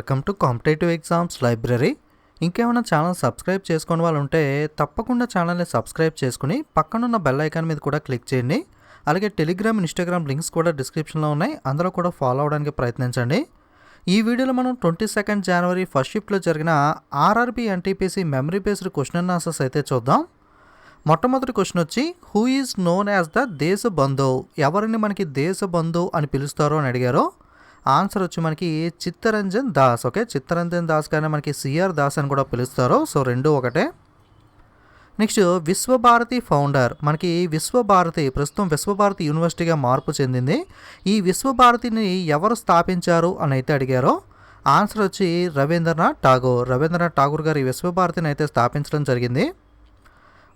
Welcome to competitive exams library. ఇంకేమైనా channel subscribe చేసుకునే వాళ్ళు ఉంటే తప్పకుండా ఛానల్ని సబ్స్క్రైబ్ చేసుకుని పక్కనున్న బెల్ ఐకాన్ మీద కూడా క్లిక్ చేయండి. అలాగే టెలిగ్రామ్, ఇన్స్టాగ్రామ్ లింక్స్ కూడా డిస్క్రిప్షన్లో ఉన్నాయి, అందులో కూడా ఫాలో అవడానికి ప్రయత్నించండి. ఈ వీడియోలో మనం 22 జనవరి ఫస్ట్ షిఫ్ట్లో జరిగిన RRB NTPC memory based question and answers అయితే చూద్దాం. మొట్టమొదటి క్వశ్చన్ వచ్చి, who is known as the Deshbandhu? ఎవరిని మనకి దేశబంధు అని పిలుస్తారో అని అడిగారు. ఆన్సర్ వచ్చి మనకి చిత్తరంజన్ దాస్. ఓకే, చిత్తరంజన్ దాస్ కానీ మనకి సిఆర్ దాస్ అని కూడా పిలుస్తారు. సో రెండు ఒకటే. Next, Visvabharati founder. మనకి విశ్వభారతి ప్రస్తుతం విశ్వభారతి యూనివర్సిటీగా మార్పు చెందింది. ఈ విశ్వభారతిని ఎవరు స్థాపించారు అని అయితే అడిగారో. ఆన్సర్ వచ్చి రవీంద్రనాథ్ ఠాగూర్. రవీంద్రనాథ్ ఠాగూర్ గారు ఈ విశ్వభారతిని అయితే స్థాపించడం జరిగింది.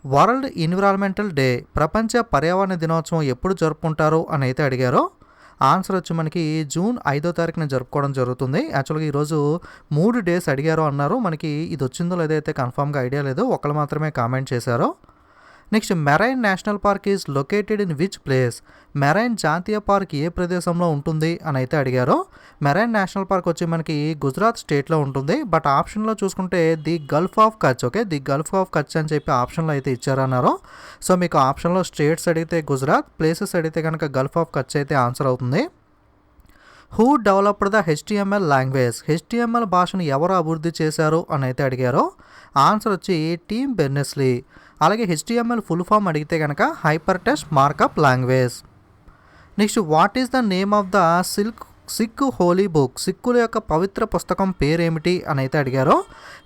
వరల్డ్ ఎన్విరాన్మెంటల్ డే, ప్రపంచ పర్యావరణ దినోత్సవం ఎప్పుడు జరుపుకుంటారు అని అయితే అడిగారో. ఆన్సర్ వచ్చి మనకి జూన్ 5వ తారీఖున జరుపుకోవడం జరుగుతుంది. యాక్చువల్గా ఈరోజు 3 డేస్ అడిగారు అన్నారు. మనకి ఇది వచ్చిందో లేదో అయితే కన్ఫామ్గా ఐడియా లేదు, ఒకళ్ళు మాత్రమే కామెంట్ చేశారు. Next, marine national park is located in which place? Marine జాతీయ పార్క్ ఏ ప్రదేశంలో ఉంటుంది అని అయితే అడిగారు. మెరైన్ నేషనల్ పార్క్ వచ్చి మనకి గుజరాత్ స్టేట్లో ఉంటుంది. బట్ ఆప్షన్లో చూసుకుంటే the Gulf of Kutch. Okay, the Gulf of Kutch అని చెప్పి ఆప్షన్లో అయితే ఇచ్చారన్నారు. సో మీకు ఆప్షన్లో స్టేట్స్ అడిగితే గుజరాత్, ప్లేసెస్ అడిగితే కనుక గల్ఫ్ ఆఫ్ కచ్ అయితే ఆన్సర్ అవుతుంది. Who developed the HTML language? HTML భాషను ఎవరు అభివృద్ధి చేశారు అని అయితే అడిగారు. ఆన్సర్ వచ్చి టీమ్ బెర్నెస్లీ. అలాగే హెచ్టిఎంఎల్ ఫుల్ ఫామ్ అడిగితే కనుక hyper text markup language. Next, what is the name of the Sikh holy book? సిక్కుల యొక్క పవిత్ర పుస్తకం పేరేమిటి అని అయితే అడిగారో.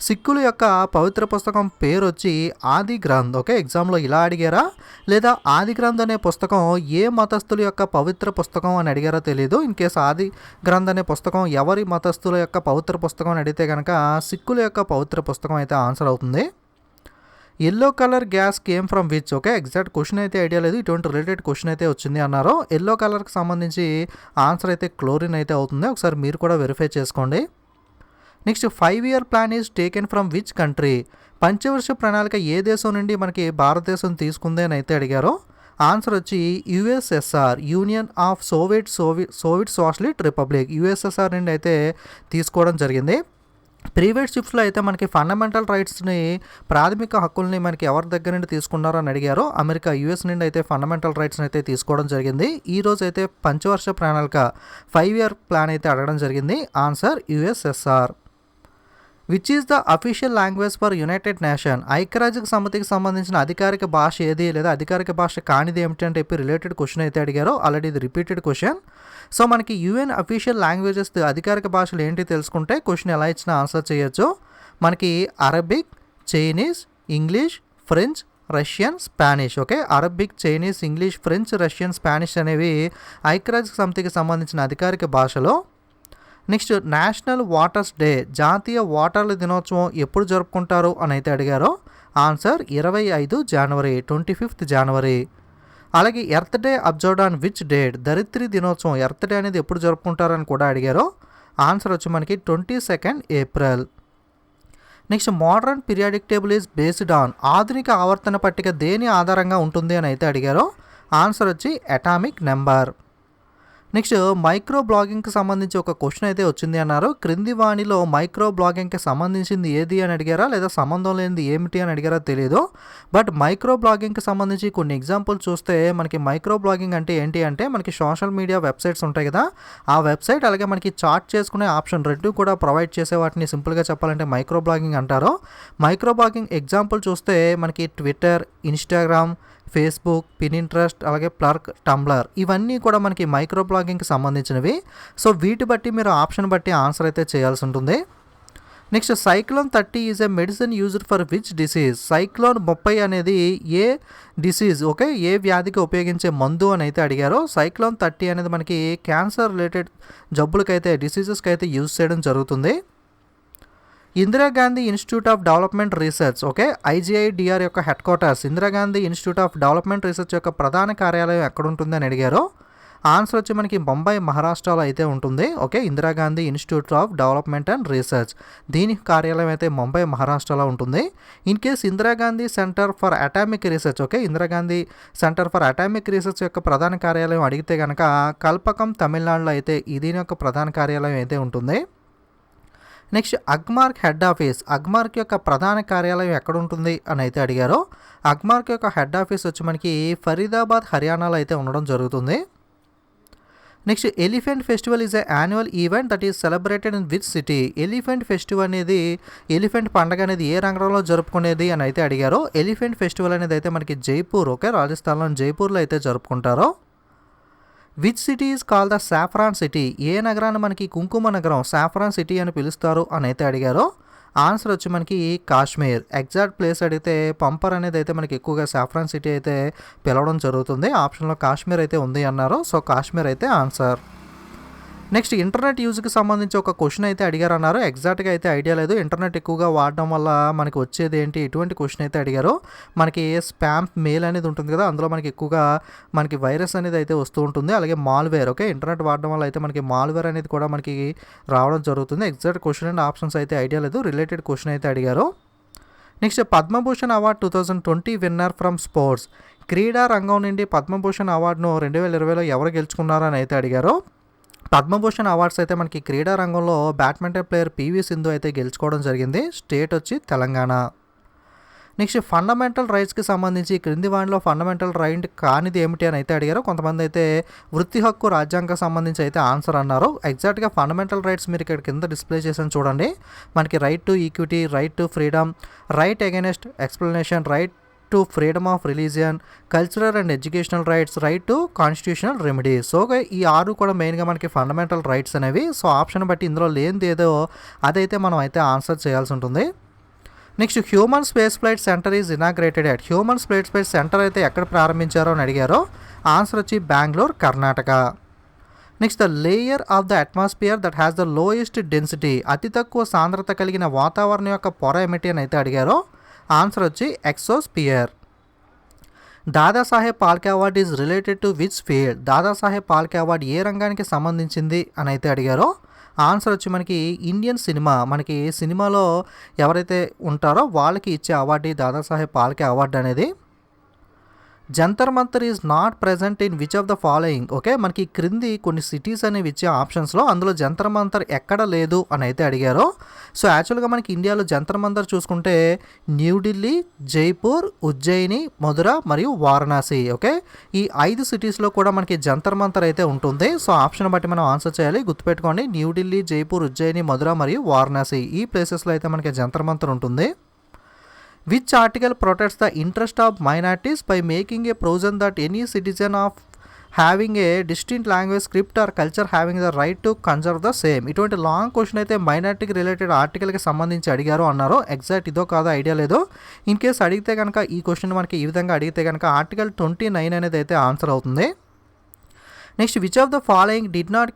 సిక్కుల యొక్క పవిత్ర పుస్తకం పేరు వచ్చి ఆది గ్రంథ్. ఓకే, ఎగ్జామ్లో ఇలా అడిగారా లేదా ఆది గ్రంథ్ అనే పుస్తకం ఏ మతస్థుల యొక్క పవిత్ర పుస్తకం అని అడిగారో తెలియదు. ఇన్ కేసు ఆది గ్రంథ్ అనే పుస్తకం ఎవరి మతస్థుల యొక్క పవిత్ర పుస్తకం అని అడిగితే కనుక సిక్కుల యొక్క పవిత్ర పుస్తకం అయితే ఆన్సర్ అవుతుంది. Yellow colour gas came from which? Okay, exact question అయితే ఐడియా లేదు, ఇటువంటి రిలేటెడ్ క్వశ్చన్ అయితే వచ్చింది అన్నారు. ఎల్లో కలర్కి సంబంధించి ఆన్సర్ అయితే క్లోరిన్ అయితే అవుతుంది, ఒకసారి మీరు కూడా వెరిఫై చేసుకోండి. Next, 5-year plan is taken from which country? పంచవర్ష ప్రణాళిక ఏ దేశం నుండి మనకి భారతదేశం తీసుకుంది అని అయితే అడిగారు. ఆన్సర్ వచ్చి USSR, union of Soviet socialist republic, USSR నుండి అయితే తీసుకోవడం జరిగింది. ప్రీవియస్ షిఫ్ట్స్లో అయితే మనకి ఫండమెంటల్ రైట్స్ని, ప్రాథమిక హక్కుల్ని మనకి ఎవరి దగ్గర నుండి తీసుకున్నారో అని అడిగారో. అమెరికా, యుఎస్ నుండి అయితే ఫండమెంటల్ రైట్స్ని అయితే తీసుకోవడం జరిగింది. ఈరోజు అయితే పంచవర్ష ప్రణాళిక 5-year ప్లాన్ అయితే అడగడం జరిగింది. Answer USSR. Which is the official language for United nation? ఐక్యరాజ్య సమితికి సంబంధించిన అధికారిక భాష ఏది లేదా అధికారిక భాష కానిది ఏమిటి అని చెప్పి రిలేటెడ్ క్వశ్చన్ అయితే అడిగారో. ఆల్రెడీ ఇది రిపీటెడ్ క్వశ్చన్. సో మనకి యుఎన్ అఫీషియల్ లాంగ్వేజెస్ అధికారిక భాషలు ఏంటి తెలుసుకుంటే క్వశ్చన్ ఎలా ఇచ్చినా ఆన్సర్ చేయొచ్చు. మనకి Arabic, Chinese, English, French, Russian, Spanish. Okay, Arabic, Chinese, English, French, Russian, Spanish అనేవి ఐక్యరాజ్య సమితికి సంబంధించిన అధికారిక భాషలో. నెక్స్ట్, నేషనల్ వాటర్స్ డే, జాతీయ వాటర్ల దినోత్సవం ఎప్పుడు జరుపుకుంటారు అని అయితే అడిగారో. ఆన్సర్ 25 జనవరి, 25th జనవరి. అలాగే earth day observed on which date? ధరిత్రి దినోత్సవం ఎర్త్ డే అనేది ఎప్పుడు జరుపుకుంటారని కూడా అడిగారో. ఆన్సర్ వచ్చి మనకి 22 April. Next, modern periodic table is based on, ఆధునిక ఆవర్తన పట్టిక దేని ఆధారంగా ఉంటుంది అని అయితే అడిగారో. ఆన్సర్ వచ్చి అటామిక్ నెంబర్. నెక్స్ట్, మైక్రో బ్లాగింగ్కి సంబంధించి ఒక క్వశ్చన్ అయితే వచ్చింది అన్నారు. క్రింది వాణిలో మైక్రో బ్లాగింగ్కి సంబంధించింది ఏది అని అడిగారా లేదా సంబంధం లేనిది ఏమిటి అని అడిగారా తెలియదు. బట్ మైక్రో బ్లాగింగ్కి సంబంధించి కొన్ని ఎగ్జాంపుల్ చూస్తే మనకి మైక్రో బ్లాగింగ్ అంటే ఏంటి అంటే మనకి సోషల్ మీడియా వెబ్సైట్స్ ఉంటాయి కదా, ఆ వెబ్సైట్ అలాగే మనకి చాట్ చేసుకునే ఆప్షన్ రెండు కూడా ప్రొవైడ్ చేసే వాటిని సింపుల్గా చెప్పాలంటే మైక్రో బ్లాగింగ్ అంటారు. మైక్రో బ్లాగింగ్ ఎగ్జాంపుల్ చూస్తే మనకి ట్విట్టర్, ఇన్స్టాగ్రామ్, ఫేస్బుక్, పినింట్రెస్ట్, అలాగే ప్లర్క్, టంబ్లర్ ఇవన్నీ కూడా మనకి మైక్రో బ్లాగింగ్కి సంబంధించినవి. సో వీటి బట్టి మీరు ఆప్షన్ బట్టి ఆన్సర్ అయితే చేయాల్సి ఉంటుంది. Next, cyclone 30 is a medicine used for which disease? Cyclone 30 అనేది ఏ డిసీజ్, ఓకే, ఏ వ్యాధికి ఉపయోగించే మందు అని అయితే అడిగారో. సైక్లోన్ 30 అనేది మనకి క్యాన్సర్ రిలేటెడ్ జబ్బులకైతే, డిసీజెస్కి అయితే యూజ్ చేయడం జరుగుతుంది. Indira Gandhi institute of development research, okay, IGIDR యొక్క headquarters, Indira Gandhi institute of development research యొక్క ప్రధాన కార్యాలయం ఎక్కడ ఉంటుంది అని అడిగారు. ఆన్సర్ వచ్చి మనకి ముంబై, మహారాష్ట్రలో అయితే ఉంటుంది. Okay, Indira Gandhi institute of development and research, దీని కార్యాలయం అయితే ముంబై, మహారాష్ట్రలో ఉంటుంది. In case Indira Gandhi centre for atomic research, okay, Indira Gandhi centre for atomic research యొక్క ప్రధాన కార్యాలయం అడిగితే కనుక కల్పకం, తమిళనాడులో అయితే దీని యొక్క ప్రధాన కార్యాలయం అయితే ఉంటుంది. Next Agmark head office, Agmark యొక్క ప్రధాన కార్యాలయం ఎక్కడ ఉంటుంది అని అయితే అడిగారో, అగ్మార్క్ యొక్క హెడ్ ఆఫీస్ వచ్చి మనకి ఫరీదాబాద్ హర్యానాలో అయితే ఉండడం జరుగుతుంది. Next elephant festival is a annual event that is celebrated in which city. Elephant festival అనేది, ఎలిఫెంట్ పండుగ అనేది ఏ నగరంలో జరుపుకునేది అని అయితే అడిగారో, ఎలిఫెంట్ ఫెస్టివల్ అనేది అయితే మనకి జైపూర్, ఓకే, రాజస్థాన్లోని జైపూర్లో అయితే జరుపుకుంటారో. Which city is call the saffron city, ఏ నగరాన్ని మనకి కుంకుమ నగరం, సాఫ్రాన్ సిటీ అని పిలుస్తారు అని అయితే అడిగారో, ఆన్సర్ వచ్చి మనకి కాశ్మీర్. ఎగ్జాక్ట్ ప్లేస్ అడిగితే పంపర్ అనేది అయితే మనకి ఎక్కువగా సాఫ్రాన్ సిటీ అయితే పిలవడం జరుగుతుంది. ఆప్షన్లో కాశ్మీర్ అయితే ఉంది అన్నారు, సో కాశ్మీర్ అయితే ఆన్సర్. నెక్స్ట్ ఇంటర్నెట్ యూజ్కి సంబంధించి ఒక క్వశ్చన్ అయితే అడిగారు అన్నారు. ఎగ్జాక్ట్గా అయితే ఐడియా లేదు. ఇంటర్నెట్ ఎక్కువగా వాడడం వల్ల మనకి వచ్చేది ఏంటి, ఎటువంటి క్వశ్చన్ అయితే అడిగారో. మనకి స్పామ్ మెయిల్ అనేది ఉంటుంది కదా, అందులో మనకి ఎక్కువగా మనకి వైరస్ అనేది అయితే వస్తూ ఉంటుంది. అలాగే మాల్వేర్, ఓకే, ఇంటర్నెట్ వాడడం వల్ల అయితే మనకి మాల్వేర్ అనేది కూడా మనకి రావడం జరుగుతుంది. ఎగ్జాక్ట్ క్వశ్చన్ అండ్ ఆప్షన్స్ అయితే ఐడియా లేదు. రిలేటెడ్ క్వశ్చన్ అయితే అడిగారు. Next Padma Bhushan award 2020 winner from sports. క్రీడా రంగం నుండి పద్మభూషణ్ అవార్డును 2020లో ఎవరు గెలుచుకున్నారని అయితే అడిగారు. పద్మభూషణ్ అవార్డ్స్ అయితే మనకి క్రీడా రంగంలో బ్యాడ్మింటన్ ప్లేయర్ పివి సింధు అయితే గెలుచుకోవడం జరిగింది. స్టేట్ వచ్చి తెలంగాణ. నెక్స్ట్ ఫండమెంటల్ రైట్స్కి సంబంధించి క్రింది వాటిలో ఫండమెంటల్ రైట్ కానిది ఏమిటి అని అయితే అడిగారు. కొంతమంది అయితే వృత్తి హక్కు రాజ్యాంగం సంబంధించి అయితే ఆన్సర్ అన్నారు. ఎగ్జాక్ట్గా ఫండమెంటల్ రైట్స్ మీరు ఇక్కడ కింద డిస్ప్లే చేసాను చూడండి. మనకి right to equity, right to freedom, right against explanation, right to freedom of religion, cultural and educational rights, right to constitutional remedy. So ఈ 6 కూడా మెయిన్గా మనకి ఫండమెంటల్ రైట్స్ అనేవి. సో ఆప్షన్ బట్టి ఇందులో లేనిది ఏదో అదైతే మనం అయితే ఆన్సర్ చేయాల్సి ఉంటుంది. Next human space flight centre is inaugurated at. Human space flight centre అయితే ఎక్కడ ప్రారంభించారో అని అడిగారో, ఆన్సర్ వచ్చి Bengaluru, Karnataka. Next the layer of the atmosphere that has the lowest density. అతి తక్కువ సాంద్రత కలిగిన వాతావరణం యొక్క పొర ఏమిటి అని అయితే అడిగారో, ఆన్సర్ వచ్చి exosphere. Dadasaheb Phalke award is related to which field. Dadasaheb Phalke award ఏ రంగానికి సంబంధించింది అని అయితే అడిగారో, ఆన్సర్ వచ్చి మనకి ఇండియన్ సినిమా. మనకి సినిమాలో ఎవరైతే ఉంటారో వాళ్ళకి ఇచ్చే అవార్డు దాదాసాహెబ్ ఫాల్కే అవార్డు అనేది. Jantar Mantar is not present in which of the following. Okay, మనకి క్రింది కొన్ని సిటీస్ అనేవి ఇచ్చే ఆప్షన్స్లో అందులో జంతర్ మంతర్ ఎక్కడ లేదు అని అయితే అడిగారో. సో యాక్చువల్గా మనకి ఇండియాలో జంతర్ మంతర్ చూసుకుంటే న్యూఢిల్లీ, జైపూర్, ఉజ్జయిని, మధుర మరియు వారణాసి. ఓకే, ఈ 5 సిటీస్లో కూడా మనకి జంతర్ మంతర్ అయితే ఉంటుంది. సో ఆప్షన్ బట్టి మనం ఆన్సర్ చేయాలి. గుర్తుపెట్టుకోండి, న్యూఢిల్లీ, జైపూర్, ఉజ్జయిని, మధుర మరియు వారణాసి ఈ ప్లేసెస్లో అయితే మనకి జంతర్ మంతర్ ఉంటుంది. Which article protects the interest of minorities by making a provision that any citizen of having a distinct language, script or culture having the right to conserve the same. ఇటువంటి లాంగ్ క్వశ్చన్ అయితే మైనారిటీకి related ఆర్టికల్కి సంబంధించి అడిగారు అన్నారు. Exact ఇదో కాదో idea లేదు. In case అడిగితే కనుక ఈ క్వశ్చన్ మనకి ఈ విధంగా అడిగితే కనుక ఆర్టికల్ 29 అనేది అయితే ఆన్సర్ అవుతుంది. Next which of the following did not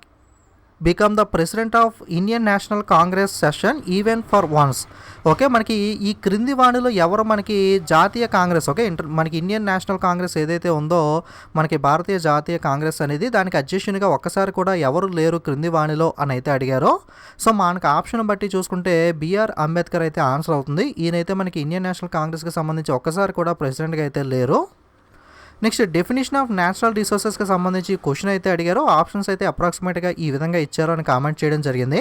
become the president of Indian national Congress session even for once. Okay, మనకి ఈ క్రింది వాణిలో ఎవరు మనకి జాతీయ కాంగ్రెస్, ఓకే, మనకి ఇండియన్ నేషనల్ కాంగ్రెస్ ఏదైతే ఉందో మనకి భారతీయ జాతీయ కాంగ్రెస్ అనేది, దానికి అధ్యక్షునిగా ఒక్కసారి కూడా ఎవరు లేరు క్రింది వాణిలో అని అయితే అడిగారు. సో మనకి ఆప్షన్ బట్టి చూసుకుంటే బిఆర్ అంబేద్కర్ అయితే ఆన్సర్ అవుతుంది. ఈయనైతే మనకి ఇండియన్ నేషనల్ కాంగ్రెస్కి సంబంధించి ఒక్కసారి కూడా ప్రెసిడెంట్గా అయితే లేరు. నెక్స్ట్ డెఫినేషన్ ఆఫ్ న్యాచురల్ రిసోర్సెస్కి సంబంధించి క్వశ్చన్ అయితే అడిగారు. ఆప్షన్స్ అయితే అప్రాక్సిమేట్గా ఈ విధంగా ఇచ్చారు అని కామెంట్ చేయడం జరిగింది.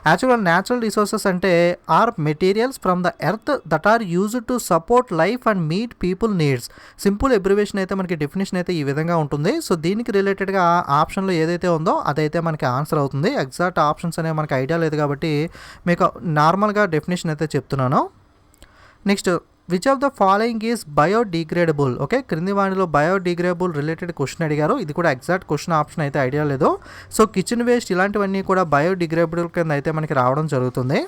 యాక్చువల్గా న్యాచురల్ రిసోర్సెస్ అంటే are materials from the earth that are used to support life and meet people needs. Simple abbreviation అయితే మనకి డెఫినేషన్ అయితే ఈ విధంగా ఉంటుంది. సో దీనికి రిలేటెడ్గా ఆప్షన్లో ఏదైతే ఉందో అదైతే మనకి ఆన్సర్ అవుతుంది. ఎగ్జాక్ట్ ఆప్షన్స్ అనేవి మనకి ఐడియా లేదు కాబట్టి మీకు నార్మల్గా డెఫినేషన్ అయితే చెప్తున్నాను. Next which of the following is biodegradable. Okay, క్రింది వాటిలో బయోడిగ్రేడబుల్ రిలేటెడ్ క్వశ్చన్ అడిగారు. ఇది కూడా ఎగ్జాక్ట్ క్వశ్చన్ ఆప్షన్ అయితే ఐడియా లేదు. సో కిచెన్ వేస్ట్ ఇలాంటివన్నీ కూడా బయోడిగ్రేడబుల్ కింద అయితే మనకి రావడం జరుగుతుంది.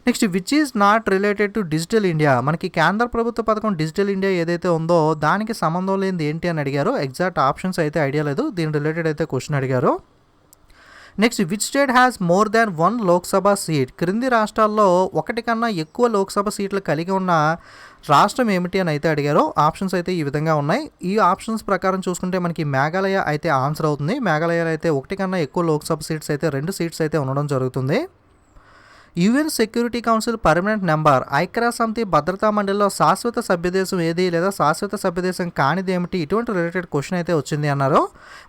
Next which is not related to digital India. మనకి కేంద్ర ప్రభుత్వ పథకం డిజిటల్ ఇండియా ఏదైతే ఉందో దానికి సంబంధం లేనిది ఏంటి అని అడిగారు. ఎగ్జాక్ట్ ఆప్షన్స్ అయితే ఐడియా లేదు. దీని రిలేటెడ్ అయితే క్వశ్చన్ అడిగారు. Next which state has more than 1 Lok Sabha seat. క్రింది రాష్ట్రాల్లో ఒకటి కన్నా ఎక్కువ లోక్సభ సీట్లు కలిగి ఉన్న రాష్ట్రం ఏమిటి అని అయితే అడిగారు. ఆప్షన్స్ అయితే ఈ విధంగా ఉన్నాయి. ఈ ఆప్షన్స్ ప్రకారం చూసుకుంటే మనకి మేఘాలయ అయితే ఆన్సర్ అవుతుంది. మేఘాలయలో అయితే ఒకటి కన్నా ఎక్కువ లోక్సభ సీట్స్ అయితే 2 సీట్స్ అయితే ఉండడం జరుగుతుంది. UN security council permanent member ఐక్యరాజ్య సమితి భద్రతా మండలిలో శాశ్వత సభ్యదేశం ఏది లేదా శాశ్వత సభ్యదేశం కానిది ఏమిటి, ఇటువంటి రిలేటెడ్ క్వశ్చన్ అయితే వచ్చింది అన్నారు.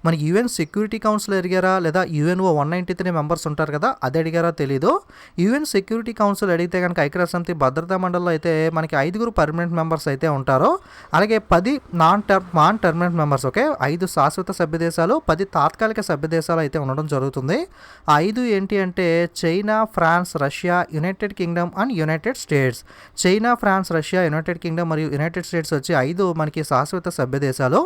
మనకి యుఎన్ సెక్యూరిటీ కౌన్సిల్ అడిగారా లేదా యుఎన్ఓ 193 మెంబర్స్ ఉంటారు కదా అది అడిగారా తెలీదు. యుఎన్ సెక్యూరిటీ కౌన్సిల్ అడిగితే కనుక ఐక్యరాజ్య సమితి భద్రతా మండలిలో అయితే మనకి 5 పర్మనెంట్ మెంబర్స్ అయితే ఉంటారు. అలాగే 10 నాన్ టర్మనెంట్ మెంబర్స్. ఓకే, 5 శాశ్వత సభ్య దేశాలు, 10 తాత్కాలిక సభ్య దేశాలు అయితే ఉండడం జరుగుతుంది. ఆ 5 ఏంటి అంటే China, France, Russia, United Kingdom and United States. China, France, Russia, United Kingdom మరియు యునైటెడ్ స్టేట్స్ వచ్చి 5 మనకి శాశ్వత సభ్య దేశాలు.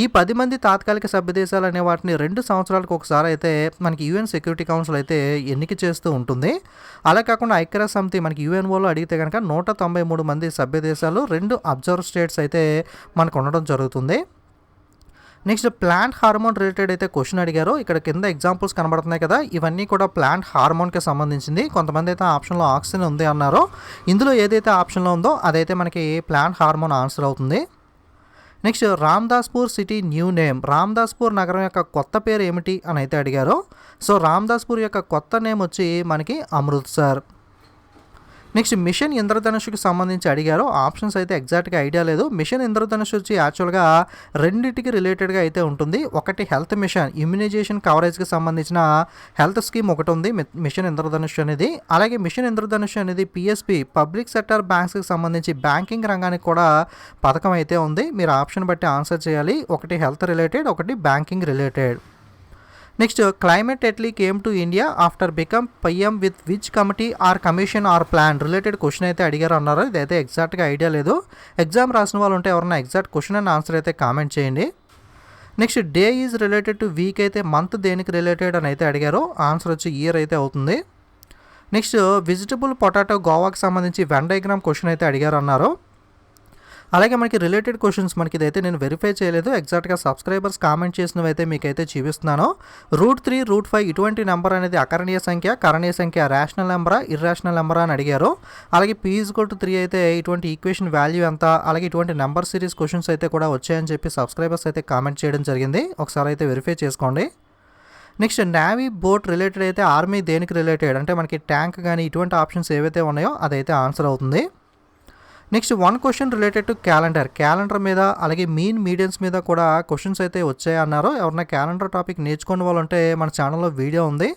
ఈ 10 మంది తాత్కాలిక సభ్య దేశాలు అనే వాటిని 2 సంవత్సరాలకు ఒకసారి అయితే మనకి యుఎన్ సెక్యూరిటీ కౌన్సిల్ అయితే ఎన్నిక చేస్తూ ఉంటుంది. అలా కాకుండా ఐక్యరాజ్య సమితి మనకి యుఎన్ఓలో అడిగితే కనుక 193 మంది సభ్య దేశాలు, 2 అబ్జర్వ్ స్టేట్స్ అయితే మనకు ఉండడం జరుగుతుంది. నెక్స్ట్ ప్లాంట్ హార్మోన్ రిలేటెడ్ అయితే క్వశ్చన్ అడిగారు. ఇక్కడ కింద ఎగ్జాంపుల్స్ కనబడుతున్నాయి కదా, ఇవన్నీ కూడా ప్లాంట్ హార్మోన్కి సంబంధించింది. కొంతమంది అయితే ఆప్షన్లో ఆక్సిజన్ ఉంది అన్నారు. ఇందులో ఏదైతే ఆప్షన్లో ఉందో అదైతే మనకి ప్లాంట్ హార్మోన్ ఆన్సర్ అవుతుంది. నెక్స్ట్ రామ్దాస్పూర్ సిటీ న్యూ నేమ్, రామ్దాస్పూర్ నగరం యొక్క కొత్త పేరు ఏమిటి అని అయితే అడిగారు. సో రామ్దాస్పూర్ యొక్క కొత్త నేమ్ వచ్చి మనకి అమృత్సర్. నెక్స్ట్ మిషన్ ఇంద్రధనుష్కి సంబంధించి అడిగారు. ఆప్షన్స్ అయితే ఎగ్జాక్ట్గా ఐడియా లేదు. మిషన్ ఇంద్రధనుష్ వచ్చి యాక్చువల్గా రెండింటికి రిలేటెడ్గా అయితే ఉంటుంది. ఒకటి హెల్త్ మిషన్, ఇమ్యునైజేషన్ కవరేజ్కి సంబంధించిన హెల్త్ స్కీమ్ ఒకటి ఉంది మిషన్ ఇంద్రధనుష్ అనేది. అలాగే మిషన్ ఇంద్రధనుష్ అనేది పిఎస్పి పబ్లిక్ సెక్టర్ బ్యాంక్స్కి సంబంధించి బ్యాంకింగ్ రంగానికి కూడా పథకం అయితే ఉంది. మీరు ఆప్షన్ బట్టి ఆన్సర్ చేయాలి. ఒకటి హెల్త్ రిలేటెడ్, ఒకటి banking related. Next Clement Attlee came to India after become PM with which committee or commission or plan related question అయితే అడిగారు అన్నారు. ఇదైతే ఎగ్జాక్ట్గా ఐడియా లేదు. ఎగ్జామ్ రాసిన వాళ్ళు ఉంటే ఎవరైనా ఎగ్జాక్ట్ క్వశ్చన్ అండ్ ఆన్సర్ అయితే కామెంట్ చేయండి. Next day is related to week అయితే మంత్ దేనికి రిలేటెడ్ అని అయితే అడిగారు. ఆన్సర్ వచ్చి ఇయర్ అయితే అవుతుంది. నెక్స్ట్ వెజిటబుల్ పొటాటో గోవాకి సంబంధించి వెన్ డయాగ్రామ్ క్వశ్చన్ అయితే అడిగారు అన్నారు. అలాగే మనకి రిలేటెడ్ క్వశ్చన్స్ మనకి ఇదైతే నేను వెరిఫై చేయలేదు. ఎగ్జాక్ట్గా సబ్స్క్రైబర్స్ కామెంట్ చేసినవి అయితే మీకైతే చూపిస్తున్నాను. √3, √5 ఇటువంటి నెంబర్ అనేది అకరణీయ సంఖ్య, కరణీయ సంఖ్య, రేషనల్ నెంబరా, ఇర్రేషనల్ నెంబరా అని అడిగారు. అలాగే p=3 అయితే ఇటువంటి ఈక్వేషన్ వాల్యూ ఎంత, అలాగే ఇటువంటి నెంబర్ సిరీస్ క్వశ్చన్స్ అయితే కూడా వచ్చాయని చెప్పి సబ్స్క్రైబర్స్ అయితే కామెంట్ చేయడం జరిగింది. ఒకసారి అయితే వెరిఫై చేసుకోండి. నెక్స్ట్ నేవీ బోట్ రిలేటెడ్ అయితే ఆర్మీ దేనికి రిలేటెడ్ అంటే మనకి ట్యాంక్ కానీ ఇటువంటి ఆప్షన్స్ ఏవైతే ఉన్నాయో అదైతే ఆన్సర్ అవుతుంది. Next 1 question related to calendar మీద అలాగే మీడియన్స్ మీద కూడా క్వశ్చన్స్ అయితే వచ్చాయి అన్నారు. ఎవరైనా క్యాలెండర్ టాపిక్ నేర్చుకునే వాళ్ళు ఉంటే మన ఛానల్లో వీడియో ఉంది.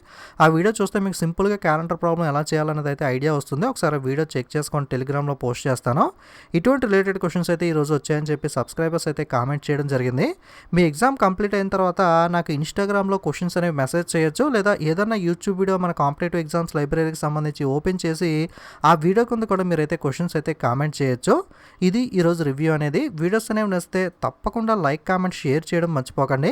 ఆ వీడియో చూస్తే మీకు సింపుల్గా క్యాలెండర్ ప్రాబ్లం ఎలా చేయాలనేది అయితే ఐడియా వస్తుంది. ఒకసారి వీడియో చెక్ చేసుకొని టెలిగ్రామ్లో పోస్ట్ చేస్తాను. ఇటువంటి రిలేటెడ్ క్వశ్చన్స్ అయితే ఈరోజు వచ్చాయని చెప్పి సబ్స్క్రైబర్స్ అయితే కామెంట్ చేయడం జరిగింది. మీ ఎగ్జామ్ కంప్లీట్ అయిన తర్వాత నాకు ఇన్స్టాగ్రామ్లో క్వశ్చన్స్ అనేవి మెసేజ్ చేయొచ్చు, లేదా ఏదైనా యూట్యూబ్ వీడియో మన కాంపిటేటివ్ ఎగ్జామ్స్ లైబ్రరీకి సంబంధించి ఓపెన్ చేసి ఆ వీడియో కింద కూడా మీరైతే క్వశ్చన్స్ అయితే కామెంట్ చేయొచ్చు. ఇది ఈరోజు రివ్యూ అనేది. వీడియోస్ అనేవి నచ్చితే తప్పకుండా లైక్, కామెంట్, షేర్ చేయడం మర్చిపోకండి.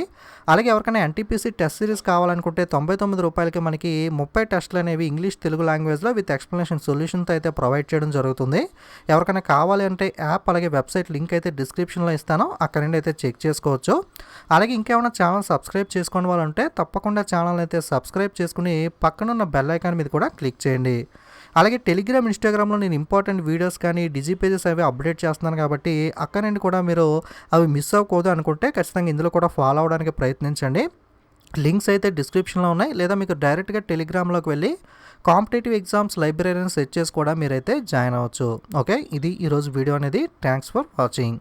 అలాగే ఎవరికైనా ఎన్టీపీసీ టెస్ట్ సిరీస్ కావాలనుకుంటే 99 రూపాయలకి మనకి 30 టెస్టులు అనేవి ఇంగ్లీష్, తెలుగు లాంగ్వేజ్లో విత్ ఎక్స్ప్లెనేషన్ సొల్యూషన్తో అయితే ప్రొవైడ్ చేయడం జరుగుతుంది. ఎవరికైనా కావాలి అంటే యాప్ అలాగే వెబ్సైట్ లింక్ అయితే డిస్క్రిప్షన్లో ఇస్తాను, అక్కడ నుండి అయితే చెక్ చేసుకోవచ్చు. అలాగే ఇంకేమైనా ఛానల్ సబ్స్క్రైబ్ చేసుకోని వాళ్ళు ఉంటే తప్పకుండా ఛానల్ అయితే సబ్స్క్రైబ్ చేసుకుని పక్కనున్న బెల్ ఐకాన్ మీద కూడా క్లిక్ చేయండి. అలాగే టెలిగ్రామ్, ఇన్స్టాగ్రామ్లో నేను ఇంపార్టెంట్ వీడియోస్ కానీ డిజీ పేజెస్ అవి అప్డేట్ చేస్తున్నాను కాబట్టి అక్కడ నుండి కూడా మీరు అవి మిస్ అవ్వకూడదు అనుకుంటే ఖచ్చితంగా ఇందులో కూడా ఫాలో అవడానికి ప్రయత్నించండి. లింక్స్ అయితే డిస్క్రిప్షన్లో ఉన్నాయి, లేదా మీకు డైరెక్ట్గా టెలిగ్రామ్లోకి వెళ్ళి కాంపిటేటివ్ ఎగ్జామ్స్ లైబ్రరీని సెట్ చేసి కూడా మీరైతే జాయిన్ అవ్వచ్చు. ఓకే, ఇది ఈరోజు వీడియో అనేది. Thanks for watching.